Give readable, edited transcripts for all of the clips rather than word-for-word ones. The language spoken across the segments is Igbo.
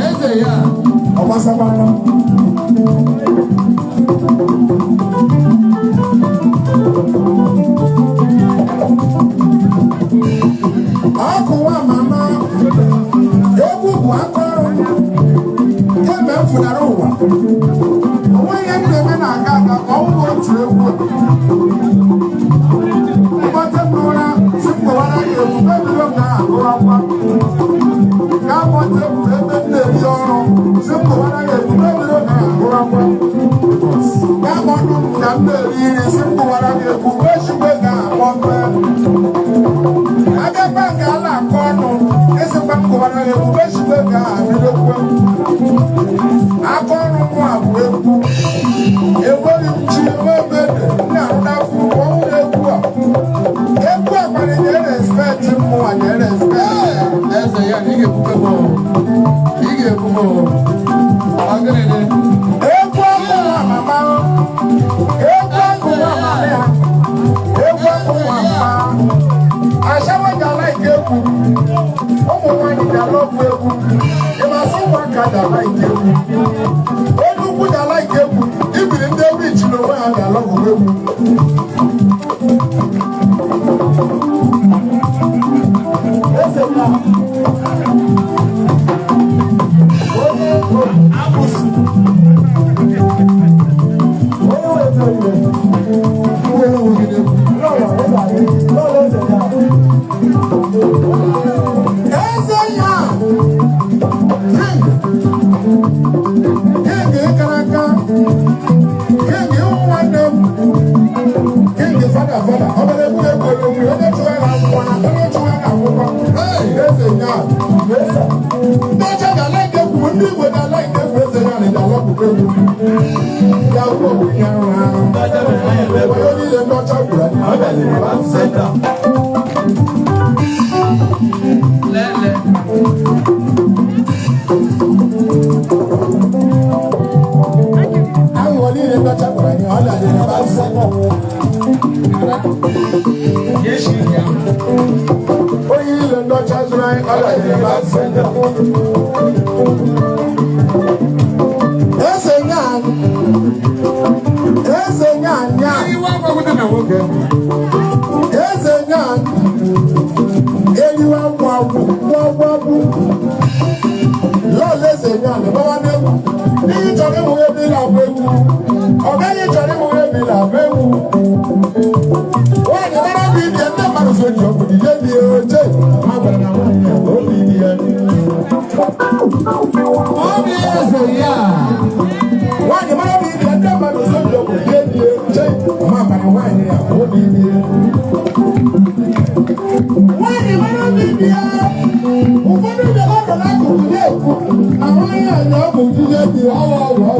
Eze ya. Obasabana. Akuwa mama. Ebu buakoro. Kebe mfunara ụwa. Onwe ihe ndeme na-aga aga ka ọ wụ otu egwu. Ụbọchị mụra si mkpọwara ya ebube bido ka ahụ akwa. Ka ụbọchị ebube ebe m na-eri ọrụ si mkpọwara ya ebube bido ka ahụ akwa. Ka ụbọchị na m na-eri nri si mkpọwara ya ebube echigbe ka ahụ akwa. Agaba nke ala akọ ọnụ esikwa mkpọwara ya ebube echigbe ka ahụ bidokwa. Akọrọ mụ abụ egwu enweghị m chi ebe na-ahụnafụ ọnwụ egwu a egwu a kwara na-erespekt mmụọ na-erespekt Eze ya na ị ga-ekwukwe m. Ị ga-ekwu m. Ọgịnịdị. egwu akụwa mama egwu akụwa mama ya egwu akụwa mama asawa jala ike egwu ụmụ nwanyị jala ọgwụ egwu ịmasị ụmụaka jala ike egwu onye ukwu jala ike egwu ibiri ndị egwu ichiri onwe ha jala ọgwụ egwu eze ya onye abụsị onye wetara iwe eze ya king ịkara aka king ịhụ nwanne m king fada ọbara egwu egwu ologwu onye chụwa ha akwụkwọ na onye chụwa ha akwụkwọ eze ya ndị ọcha ga-ala ike egwu ndị igbo ga-ala ike egwu eze ya na ịdalọpụta egwu ya kwuo okwu ya arụ arụ onye niile ndị ọcha gwuru Lele. aghụghọ niile ndị ọcha gwara anyị ọ dịrị ebe asatọ Yeshi ya. onye niile ndị ọcha zụrụ anyị ọ dịrị ebe asatọ eze nye anyị eze nye anyị Iwe agbagote na nwoke. eze nye anyị eriwe agwụ agwụ lọọlụ eze nye anyị gbawa n'egwu n'ihi chọrọ ịmụ ebe ị na-agba egwu ọ gaghị chọrọ ịmụ ebe ị na-agba egwu nwaanyị mara bụ ibi ndị mmadụ so ji ọkụ dị dị oche ha gwara na nwaanyị ya obi dị ya Obi eze ya. nwaanyị mara bụ ibi ndị mmadụ so ji ọkụ dị dị oche ha gwara nwaanyị ya obi dị ya nwaanyị mara bụ ibi ya ụfọdụ ndị ọkụ n'akụkụ na-ekwu na nwaanyị a na ọgwụ jide dị ọgwụ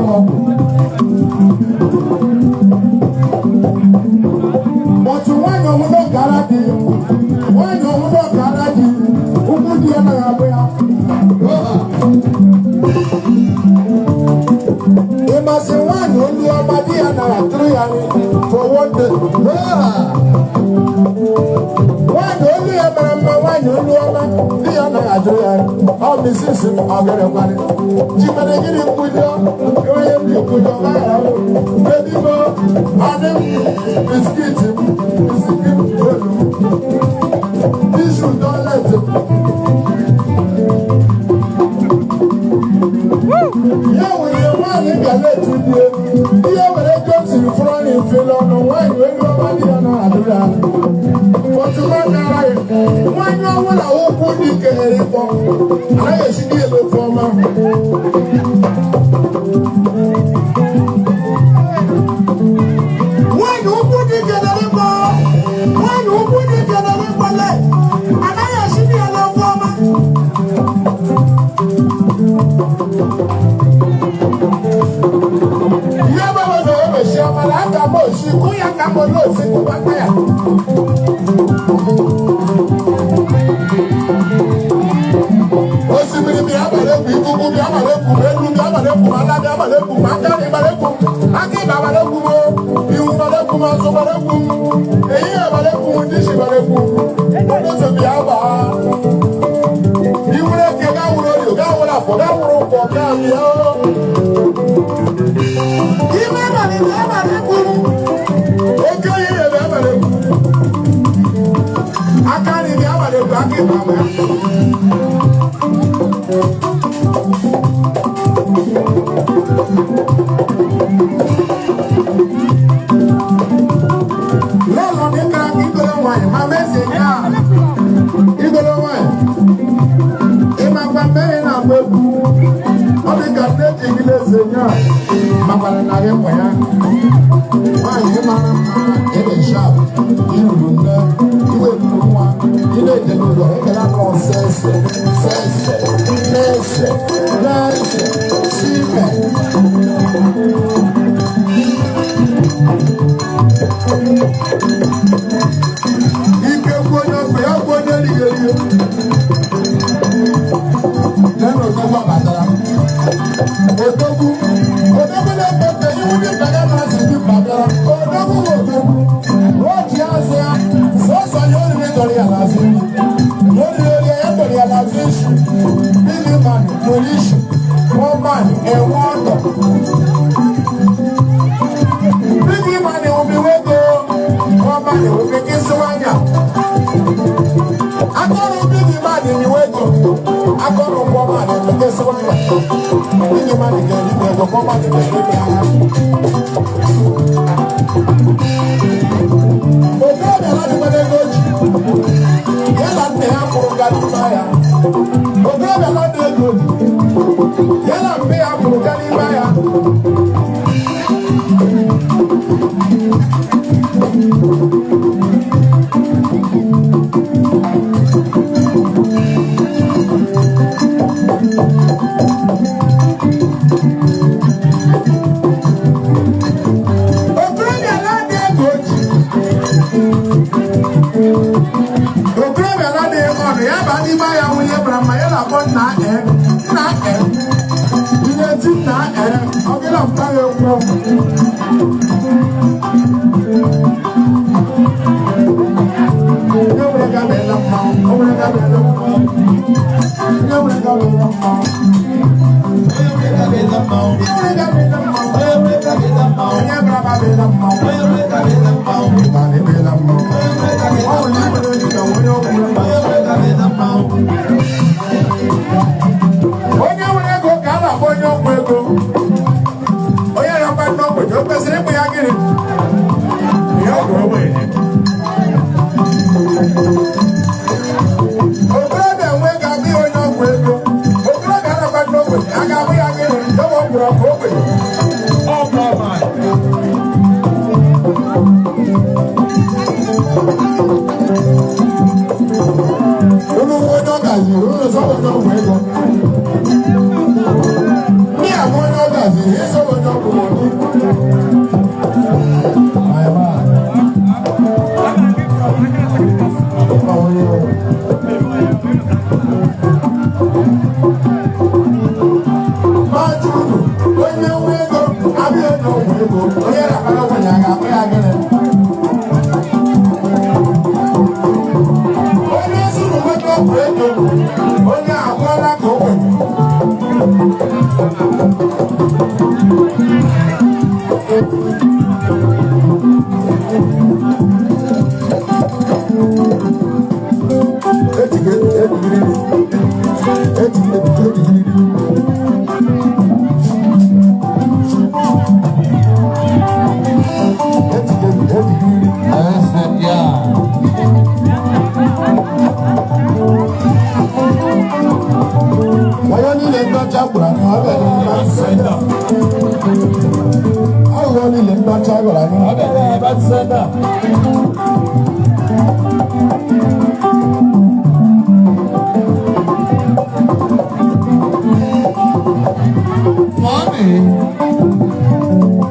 otu nwaanyị ọmụmụ gara dị nwaanyị ọmụmụ gara dị ụkwụ dị ya naghị abụ ya ịmasị nwaanyị olu ọma di ya nara tụrụ ya for one day nwaanyị olu ya mara mma nwaanyị olu ọma di ya naghị ajụ ya ọ misisi ọgịrịgwarị ji mere gịnị nkwụjọ onye ndị nkwụjọ gbara edibo adị biskiti olu isu dọleti ya nwere nwaanyị bịara etu dị ihe were ego siri fụrụ na mfele ọnụ nwaanyị elu ọma dị ya na-adụ ya otuma nara ya nwaanyị ọbụla ụkwụ dị kenyere ịkpọ anaghị esi dị elu ofe ọma nwaanyị ụkwụ dị kenyere ịkpọ nwaanyị ụkwụ dị kenyere ịkpọle anaghị esi dị elu ofe ọma ihe bebe na emechi ọmara aka m osi kwụ ya ka m ole osi kwụkwata ya osimiri bịa gbara egwu ikuku bịa gbara egwu elu bịa gbara egwu ala bịa gbara egwu aka gbara egwu aka ịba gbara egwu iwu gbara egwu azụ gbara egwu ehihie gbara egwu ndị isi gbara egwu ụzọ bịa gbaa iwere eke ga wụrụ orio ga wụrụ afọ ga wụrụ Lọ́lọ́ ní ká ìgbọ́lọ́ wáyé máa mẹ́sẹ̀ náà ìgbọ́lọ́ wáyé ìmàgbà mẹ́rin náà gbẹ́gbù ọdún kàtẹ́ ìgbìlẹ̀ ṣe náà màgbàlẹ̀ náà yẹ wọ̀ ya wáyé máa ẹ̀rẹ̀ ṣáàpù ìrùlù ńlẹ̀ ìwé ìlú wa ilé ìjẹ̀lú lọ ẹ̀kẹ́lá náà sẹ́ẹ̀sẹ̀ sẹ́ẹ̀sẹ̀ lẹ́ẹ̀sẹ̀ lẹ́ẹ̀sẹ̀ síbẹ̀. Ike gbóná pé ó gbóná nìyẹn. Lẹ́nu ògbógbó àbàtàrà. Òdógún. Òdógún lè pèpè yíwú ní bẹ̀rẹ̀ máa sì ní bàbára. Òdógún wò òdógún. Wọ́n jí àṣẹ á. Sọ́sọ́ yóò rí nítorí àlàáfíà. Lórí lórí ẹ̀yẹ́ torí àlàáfíà ṣù. Bílí mànì, políṣù. Wọ́n mànì, ẹ̀wọ̀n ọ̀tọ̀. Bílí mànì omi wégo. Wọ́n mànì omi kí síwájà. Akọ́rù bílí mànì ni wégo. Akọ́rù wọ́n mànì omi kí síwájà. Bílí mànì kẹ́lí wégo. Wọ́n mànì kẹ́lí wégo. Òkè ọ̀dà láti pẹ́lẹ́ lójì. Yálà ń tẹ̀ á kúrò gàdú báyà. Òkè ọ̀dà láti lójì. Yálà ń bẹ́ á kúrò gàdú báyà.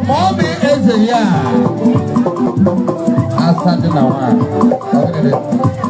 Mommy is a yeah. I started now.